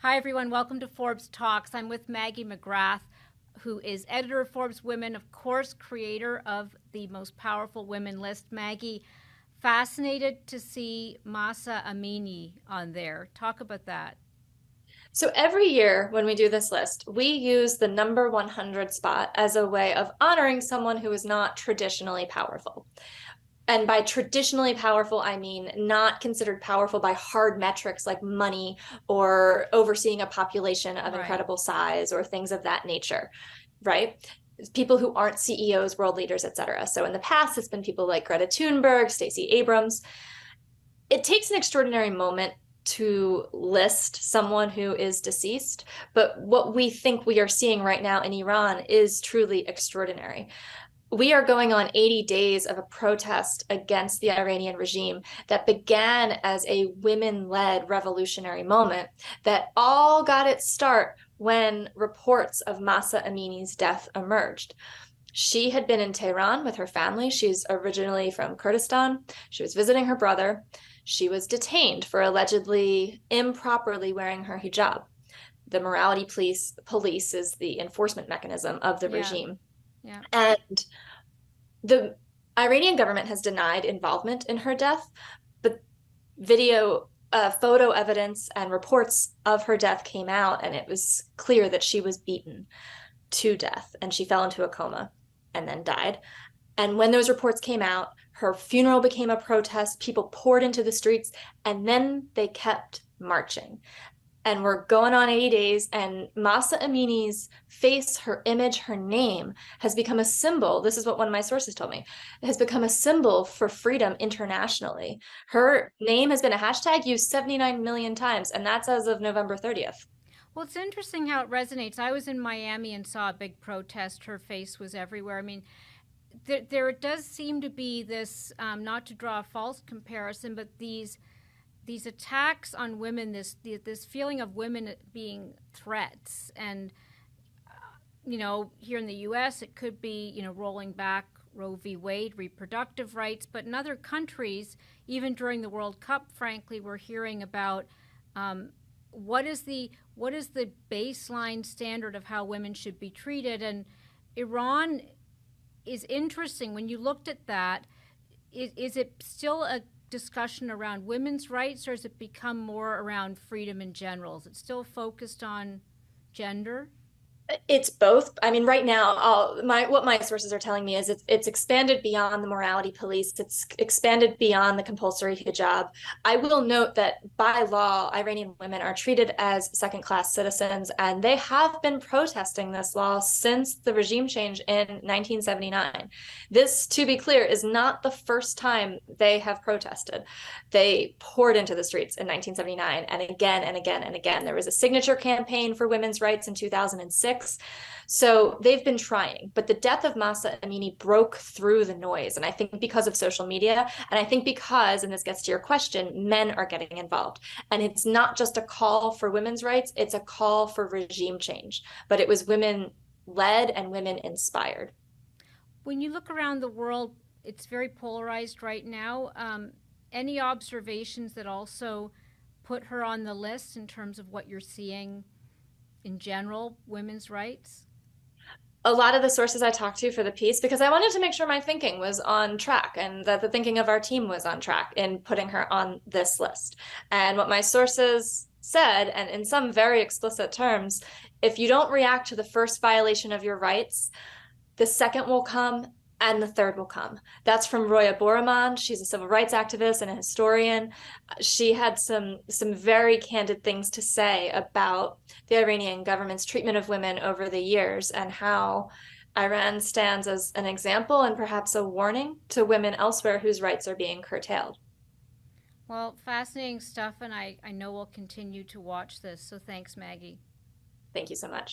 Hi, everyone. Welcome to Forbes Talks. I'm with Maggie McGrath, who is editor of Forbes Women, of course, creator of the Most Powerful Women list. Maggie, fascinated to see Mahsa Amini on there. Talk about that. So every year when we do this list, we use the number 100 spot as a way of honoring someone who is not traditionally powerful. And by traditionally powerful, I mean not considered powerful by hard metrics like money or overseeing a population of Right. incredible size or things of that nature, right? People who aren't CEOs, world leaders, et cetera. So in the past, it's been people like Greta Thunberg, Stacey Abrams. It takes an extraordinary moment to list someone who is deceased, but what we think we are seeing right now in Iran is truly extraordinary. We are going on 80 days of a protest against the Iranian regime that began as a women-led revolutionary moment that all got its start when reports of Mahsa Amini's death emerged. She had been in Tehran with her family. She's originally from Kurdistan. She was visiting her brother. She was detained for allegedly improperly wearing her hijab. The morality police is the enforcement mechanism of the Yeah. regime. Yeah. And the Iranian government has denied involvement in her death, but photo evidence and reports of her death came out, and it was clear that she was beaten to death and she fell into a coma and then died. And when those reports came out, her funeral became a protest. People poured into the streets, and then they kept marching. And we're going on 80 days, and Mahsa Amini's face, her image, her name has become a symbol. This is what one of my sources told me. It has become a symbol for freedom internationally. Her name has been a hashtag used 79 million times, and that's as of November 30th. Well, it's interesting how it resonates. I was in Miami and saw a big protest. Her face was everywhere. I mean, there does seem to be this, not to draw a false comparison, but these attacks on women, this feeling of women being threats, and here in the U.S. it could be rolling back Roe v. Wade, reproductive rights, but in other countries, even during the World Cup, frankly, we're hearing about what is the baseline standard of how women should be treated, and Iran is interesting. When you looked at that, is it still a discussion around women's rights, or has it become more around freedom in general? Is it still focused on gender? It's both. I mean, right now, what my sources are telling me is it's expanded beyond the morality police. It's expanded beyond the compulsory hijab. I will note that by law, Iranian women are treated as second-class citizens, and they have been protesting this law since the regime change in 1979. This, to be clear, is not the first time they have protested. They poured into the streets in 1979, and again and again and again. There was a signature campaign for women's rights in 2006. So they've been trying, but the death of Mahsa Amini broke through the noise. And I think because of social media, and I think because, and this gets to your question, men are getting involved. And it's not just a call for women's rights, it's a call for regime change. But it was women led and women inspired. When you look around the world, it's very polarized right now. Any observations that also put her on the list in terms of what you're seeing in general, women's rights? A lot of the sources I talked to for the piece, because I wanted to make sure my thinking was on track and that the thinking of our team was on track in putting her on this list. And what my sources said, and in some very explicit terms, if you don't react to the first violation of your rights, the second will come and the third will come. That's from Roya Boroman. She's a civil rights activist and a historian. She had some very candid things to say about the Iranian government's treatment of women over the years and how Iran stands as an example and perhaps a warning to women elsewhere whose rights are being curtailed. Well, fascinating stuff, and I know we'll continue to watch this. So thanks, Maggie. Thank you so much.